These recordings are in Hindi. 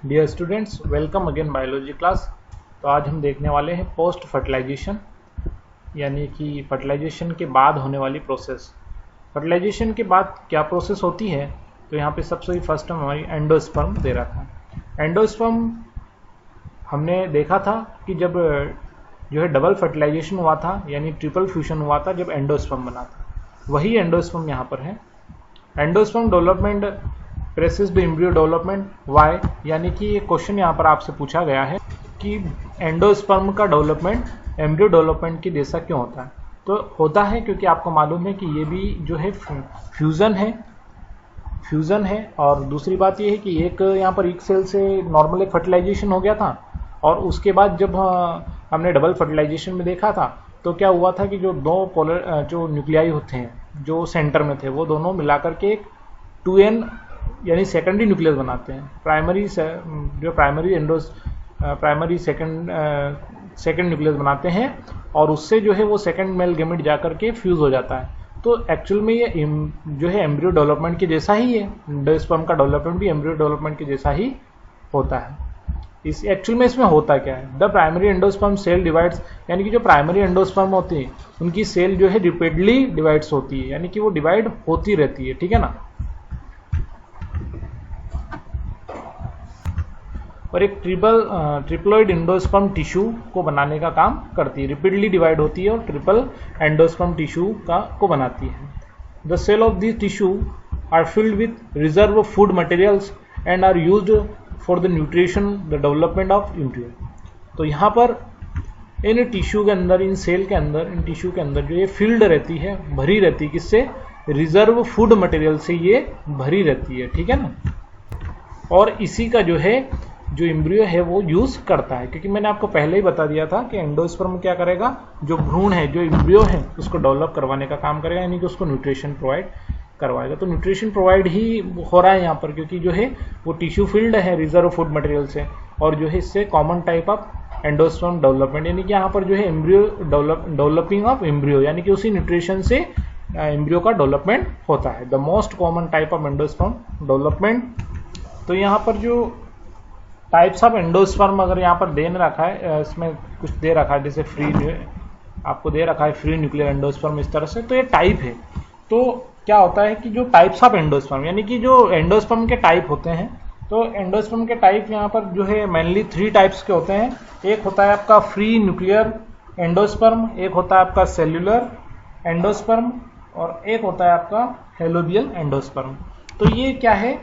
Dear students, welcome again biology class. तो आज हम देखने वाले हैं पोस्ट फर्टिलाइजेशन, यानी कि फर्टिलाइजेशन के बाद होने वाली प्रोसेस। फर्टिलाइजेशन के बाद क्या प्रोसेस होती है, तो यहाँ पे सबसे फर्स्ट हमारी एंडोस्पर्म दे रखा है। एंडोस्पर्म हमने देखा था कि जब जो है डबल फर्टिलाइजेशन हुआ था, यानी ट्रिपल फ्यूजन हुआ था, जब एंडोस्पर्म बना था, वही एंडोस्पर्म यहाँ पर है। Endosperm development precedes the embryo development why, यानी कि ये क्वेश्चन यहाँ पर आपसे पूछा गया है कि एंडोस्पर्म का डेवलपमेंट एम्ब्रियो डेवलपमेंट की जैसा क्यों होता है। तो होता है क्योंकि आपको मालूम है कि ये भी जो है फ्यूज़न है। और दूसरी बात ये है कि एक यहाँ पर एक सेल से नॉर्मल एक फर्टिलाइजेशन हो गया था, और उसके बाद जब हमने डबल फर्टिलाइजेशन में देखा था तो क्या हुआ था कि जो दो पोलर जो न्यूक्लियाई होते हैं जो सेंटर में थे, वो दोनों मिलाकर के एक 2n यानी सेकेंडरी न्यूक्लियस बनाते हैं। प्राइमरी सेकेंड न्यूक्लियस बनाते हैं, और उससे जो है वो सेकेंड मेल गैमेट जाकर के फ्यूज हो जाता है। तो एक्चुअल में ये जो है एम्ब्रियो डेवलपमेंट के जैसा ही है। एंडोस्पर्म का डेवलपमेंट भी एम्ब्रियो डेवलपमेंट के जैसा ही होता है। इस एक्चुअल में इसमें होता क्या है, the primary endosperm cell divides, यानी कि जो प्राइमरी एंडोस्पर्म होती है उनकी सेल जो है रिपीटली डिवाइड्स होती है, यानी कि वो डिवाइड होती रहती है, ठीक है ना। और एक ट्रिपलोइड एंडोस्पर्म टिश्यू को बनाने का काम करती है, रिपीटली डिवाइड होती है और ट्रिपल एंडोस्पर्म टिश्यू को बनाती है। The cell of this tissue are filled with reserve food materials and are used for the nutrition the development of embryo. तो यहाँ पर इन टिश्यू के अंदर, इन सेल के अंदर, इन टिश्यू के अंदर जो ये फील्ड रहती है, भरी रहती है, किससे? रिजर्व फूड मटेरियल से ये भरी रहती है, ठीक है ना। और इसी का जो है जो एम्ब्रियो है वो यूज करता है, क्योंकि मैंने आपको पहले ही बता दिया था कि एंडोस्पर्म क्या करेगा, जो भ्रूण है, जो एम्ब्रियो है, उसको डेवलप करवाने का काम करेगा, यानी कि उसको न्यूट्रिशन प्रोवाइड करवाएगा। तो न्यूट्रिशन प्रोवाइड ही हो रहा है यहाँ पर, क्योंकि जो है वो टिश्यू फील्ड है रिजर्व फूड मटेरियल से, और जो है इससे common type of endosperm development, यानी कि यहाँ पर जो है एम्ब्रियो डेवलपिंग ऑफ एम्ब्रियो, यानी कि उसी न्यूट्रिशन से एम्ब्रियो का डेवलपमेंट होता है। The most common type of endosperm development. तो यहाँ पर जो टाइप्स ऑफ एंडोस्पर्म अगर यहाँ पर दे रखा है, इसमें कुछ दे रखा है, जैसे फ्री आपको दे रखा है फ्री न्यूक्लियर एंडोस्पर्म, इस तरह से, तो ये टाइप है। तो क्या होता है कि जो टाइप्स ऑफ एंडोस्पर्म, यानी कि जो एंडोस्पर्म के टाइप होते हैं, तो एंडोस्पर्म के टाइप यहाँ पर जो है मेनली 3 टाइप्स के होते हैं। एक होता है आपका फ्री न्यूक्लियर एंडोस्पर्म, एक होता है आपका सेल्यूलर एंडोस्पर्म, और एक होता है आपका हेलोबियल एंडोस्पर्म। तो ये क्या है,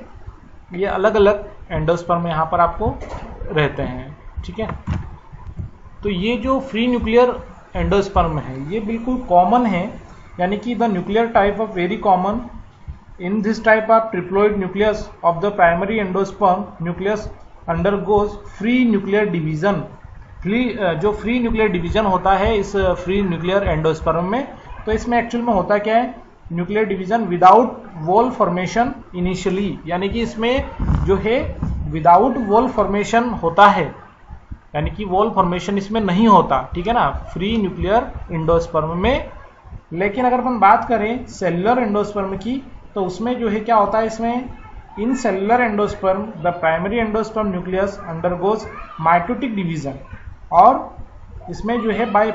ये अलग अलग एंडोस्पर्म यहाँ पर आपको रहते हैं, ठीक है। तो ये जो फ्री न्यूक्लियर एंडोस्पर्म है ये बिल्कुल कॉमन है, यानी कि the nuclear type of very common in this type of triploid nucleus of the primary endosperm nucleus undergoes free nuclear division. जो फ्री न्यूक्लियर डिवीजन होता है इस फ्री न्यूक्लियर एंडोस्पर्म में, तो इसमें एक्चुअल में होता क्या है, nuclear division without wall formation initially, यानी कि इसमें जो है विदाउट वॉल फॉर्मेशन होता है, यानी कि वॉल फॉर्मेशन इसमें नहीं होता, ठीक है ना, फ्री न्यूक्लियर एंडोस्पर्म में। लेकिन अगर अपन बात करें सेलुलर एंडोस्पर्म की, तो उसमें जो है क्या होता है, इसमें in cellular endosperm the primary endosperm nucleus undergoes mitotic division, और इसमें जो है बाय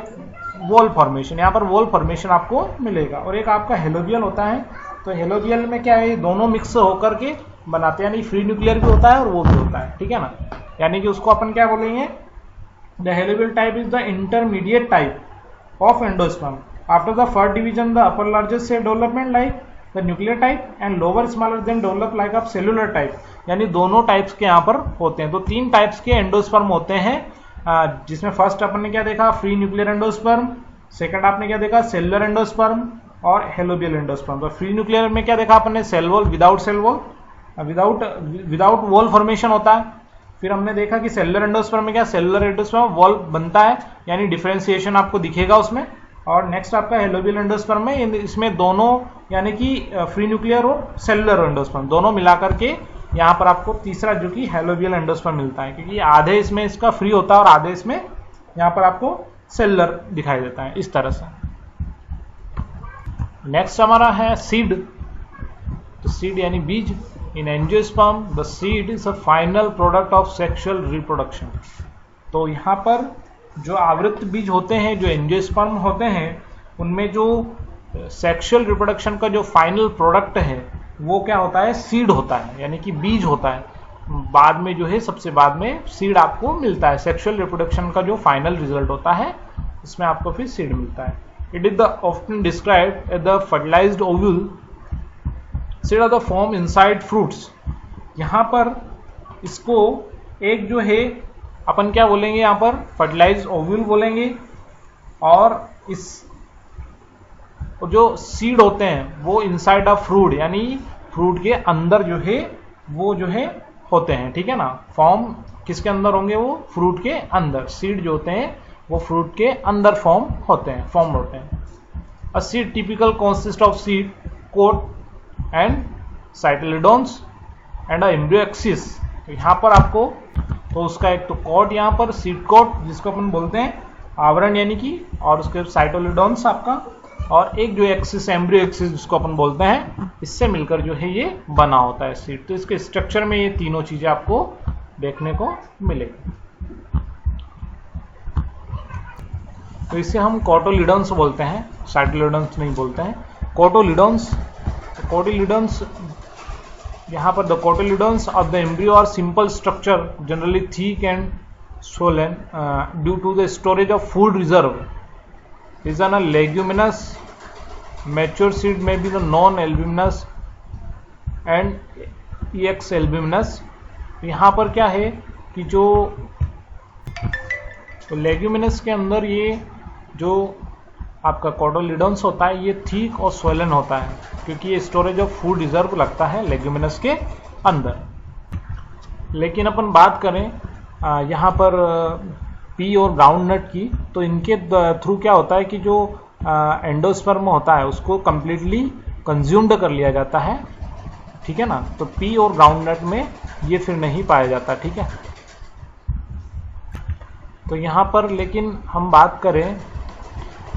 वॉल फॉर्मेशन, यहाँ पर वॉल फॉर्मेशन आपको मिलेगा। और एक आपका हेलोबियल होता है, तो हेलोबियल में क्या है, दोनों मिक्स होकर के बनाते हैं, यानी फ्री न्यूक्लियर भी होता है और वो भी होता है, ठीक है ना। यानी कि उसको अपन क्या बोलेंगे, the helobial type is the intermediate type of endosperm. After the first division the upper largest cell development like the nuclear type and lower smaller then develop like of cellular type, यानी दोनों टाइप्स के यहाँ पर होते हैं। तो 3 टाइप्स के एंडोस्पर्म होते हैं, जिसमें फर्स्ट अपन ने क्या देखा, फ्री न्यूक्लियर एंडोस्पर्म, सेकंड आपने क्या देखा, सेलुलर एंडोस्पर्म, और हेलोबियल एंडोस्पर्म। तो फ्री न्यूक्लियर में क्या देखा अपन ने, cell wall, without cell wall, without wall formation होता है। फिर हमने देखा कि सेलुलर एंडोस्पर्म में क्या, सेलुलर एंडोस्पर्म वॉल बनता है, यानी डिफरेंशिएशन आपको दिखेगा उसमें। और नेक्स्ट आपका हेलोबियल एंडोस्पर्म में, इसमें दोनों यानी कि फ्री न्यूक्लियर और सेलुलर एंडोस्पर्म दोनों मिलाकर के यहाँ पर आपको तीसरा जो कि हेलोबियल एंडोस्पर्म मिलता है, क्योंकि आधे इसमें इसका फ्री होता है और आधे इसमें यहाँ पर आपको सेलुलर दिखाई देता है, इस तरह से। नेक्स्ट हमारा है सीड। तो सीड यानी बीज। इन angiosperm the seed is a final product of sexual reproduction. तो यहाँ पर जो आवृत बीज होते हैं, जो एंजियोस्पर्म होते हैं, उनमें जो सेक्सुअल रिप्रोडक्शन का जो फाइनल प्रोडक्ट है वो क्या होता है, सीड होता है, यानी कि बीज होता है। बाद में जो है सबसे बाद में सीड आपको मिलता है। सेक्सुअल रिप्रोडक्शन का जो फाइनल रिजल्ट होता है उसमें आपको फिर सीड मिलता है। It is the often described as the fertilised ovule, seed are the form inside fruits. यहाँ पर इसको एक जो है अपन क्या बोलेंगे, यहाँ पर फर्टिलाइज्ड ओव्यूल बोलेंगे, और इस जो सीड होते हैं वो इनसाइड ऑफ फ्रूट, यानी फ्रूट के अंदर जो है वो जो है होते हैं, ठीक है ना। फॉर्म किसके अंदर होंगे, वो फ्रूट के अंदर। सीड जो होते हैं वो फ्रूट के अंदर फॉर्म होते हैं। A seed typical consist of seed coat and cotyledons and a embryo axis. तो यहाँ पर आपको तो उसका एक तो कोट, यहाँ पर सीड कोट जिसको अपन बोलते हैं आवरण यानी कि, और उसके साइटोलिडोन्स आपका, और एक जो एक्सिस एम्ब्रियो एक्सिस जिसको अपन बोलते हैं, इससे मिलकर जो है ये बना होता है सीड। तो इसके स्ट्रक्चर में ये तीनों चीजें आपको देखने को मिलेगी। तो इसे हम कोटोलिडोन्स बोलते हैं, साइटोलिडोन्स नहीं बोलते हैं। कोटोलिडोन्स यहाँ पर the cotyledons of the embryo are simple structure generally thick and swollen due to the storage of food reserve. Is an a leguminous. Mature seed may be the non-albuminous and ex-albuminous. यहाँ पर क्या है कि जो लेग्यूमिनस के अंदर ये जो आपका कोटोलिडोन्स होता है ये थिक और स्वेलन होता है, क्योंकि ये स्टोरेज ऑफ फूड रिजर्व लगता है लेग्यूमिनस के अंदर। लेकिन अपन बात करें यहाँ पर पी और ग्राउंडनट की, तो इनके थ्रू क्या होता है कि जो एंडोस्पर्म होता है उसको कंप्लीटली कंज्यूम्ड कर लिया जाता है, ठीक है ना। तो पी और ग्राउंडनट में ये फिर नहीं पाया जाता, ठीक है। तो यहाँ पर लेकिन हम बात करें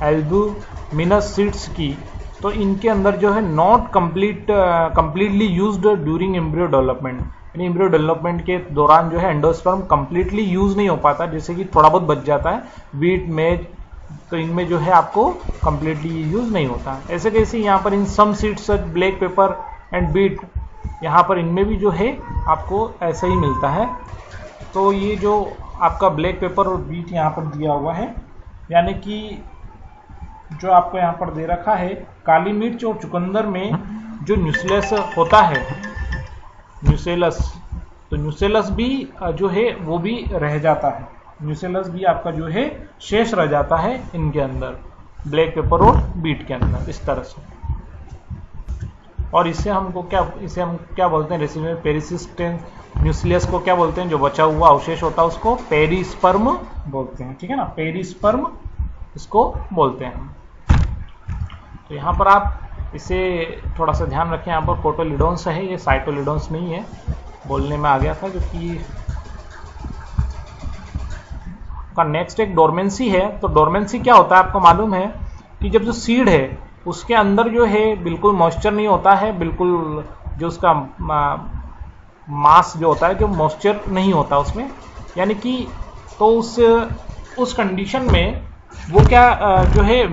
एल्बुमिनस सीड्स की, तो इनके अंदर जो है not completely used during embryo development, यानी एम्ब्रियो डेवलपमेंट के दौरान जो है एंडोस्पर्म कंप्लीटली यूज नहीं हो पाता, जैसे कि थोड़ा बहुत बच जाता है वीट मेज, तो इनमें जो है आपको कंप्लीटली यूज नहीं होता। ऐसे कैसे यहाँ पर in some seeds black pepper and beet, यहाँ पर इनमें भी जो है आपको ऐसा ही मिलता है। तो ये जो आपका ब्लैक पेपर और बीट यहाँ पर दिया हुआ है, यानी कि जो आपको यहाँ पर दे रखा है काली मिर्च और चुकंदर में जो न्यूसेलस होता है, न्यूसेलस, तो न्यूसेलस भी जो है वो भी रह जाता है, न्यूसेलस भी आपका जो है शेष रह जाता है इनके अंदर, ब्लैक पेपर और बीट के अंदर, इस तरह से। और इसे हम क्या बोलते हैं, रेसिडुअल पेरिसिस्टेंस न्यूक्लियस को क्या बोलते हैं, जो बचा हुआ अवशेष होता है उसको पेरिस्पर्म बोलते हैं, ठीक है ना, पेरिस्पर्म इसको बोलते हैं। तो यहाँ पर आप इसे थोड़ा सा ध्यान रखें, यहाँ पर कोटोलिडोन्स है, ये साइटोलिडोन्स नहीं है, बोलने में आ गया था क्योंकि का नेक्स्ट एक डोरमेंसी है। तो डोरमेंसी क्या होता है आपको मालूम है कि जब जो सीड है उसके अंदर जो है बिल्कुल मॉइस्चर नहीं होता है, बिल्कुल जो उसका मास जो होता है जो मॉइस्चर नहीं होता उसमें, यानी कि तो उस कंडीशन में वो क्या जो है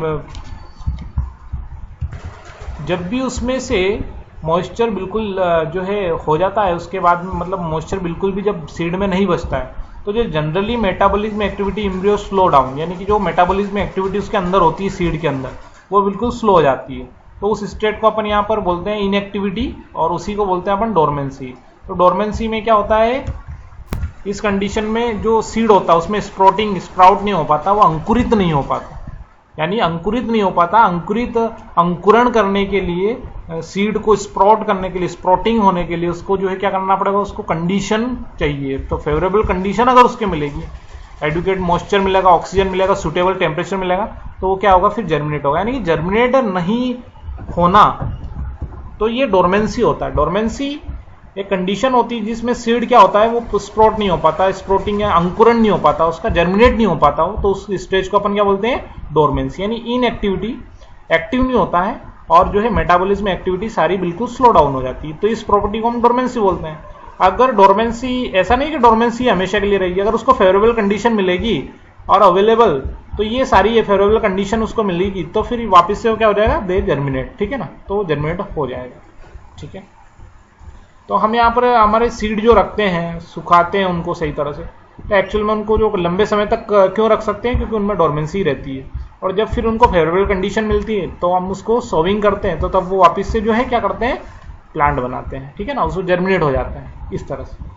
जब भी उसमें से मॉइस्चर बिल्कुल जो है हो जाता है, उसके बाद में मतलब मॉइस्चर बिल्कुल भी जब सीड में नहीं बचता है, तो जो generally metabolism activity embryo slow down, यानी कि जो मेटाबॉलिज्म एक्टिविटी उसके अंदर होती है सीड के अंदर वो बिल्कुल स्लो हो जाती है। तो उस स्टेट को अपन यहाँ पर बोलते हैं इनएक्टिविटी, और उसी को बोलते हैं अपन डोरमेंसी। तो डोरमेंसी में क्या होता है, इस कंडीशन में जो सीड होता है उसमें स्प्राउट नहीं हो पाता, वो अंकुरित नहीं हो पाता, यानी अंकुरित नहीं हो पाता। अंकुरण करने के लिए, सीड को स्प्राउट करने के लिए, स्प्राउटिंग होने के लिए उसको जो है क्या करना पड़ेगा, उसको कंडीशन चाहिए। तो फेवरेबल कंडीशन अगर उसके मिलेगी, एडुकेट मॉइस्चर मिलेगा, ऑक्सीजन मिलेगा, सुटेबल टेम्परेचर मिलेगा, तो वो क्या होगा फिर जर्मिनेट होगा। यानी कि जर्मिनेट नहीं होना, तो ये डोरमेंसी होता है। डोरमेंसी एक कंडीशन होती है जिसमें सीड क्या होता है, वो स्प्राउट नहीं हो पाता, स्प्राउटिंग या अंकुरण नहीं हो पाता, उसका जर्मिनेट नहीं हो पाता हो, तो उस स्टेज को अपन क्या बोलते हैं, डोरमेंसी। यानी इनएक्टिविटी, एक्टिव नहीं होता है, और जो है मेटाबॉलिज्म एक्टिविटी सारी बिल्कुल स्लो डाउन हो जाती है। तो इस प्रॉपर्टी को हम डोरमेंसी बोलते हैं। अगर डोरमेंसी, ऐसा नहीं कि डोरमेंसी हमेशा के लिए रहेगी, अगर उसको फेवरेबल कंडीशन मिलेगी और अवेलेबल, तो ये सारी ये फेवरेबल कंडीशन उसको मिलेगी तो फिर वापस से वो क्या हो जाएगा, दे जर्मिनेट, ठीक है ना, तो जर्मिनेट हो जाएगा, ठीक है। तो हम यहाँ पर हमारे सीड जो रखते हैं, सुखाते हैं उनको सही तरह से, तो एक्चुअल में उनको जो लंबे समय तक क्यों रख सकते हैं, क्योंकि उनमें डोरमेंसी रहती है, और जब फिर उनको फेवरेबल कंडीशन मिलती है तो हम उसको सोविंग करते हैं, तो तब वो वापस से जो है क्या करते हैं, प्लांट बनाते हैं, ठीक है ना, उसको जर्मिनेट हो जाते हैं इस तरह से।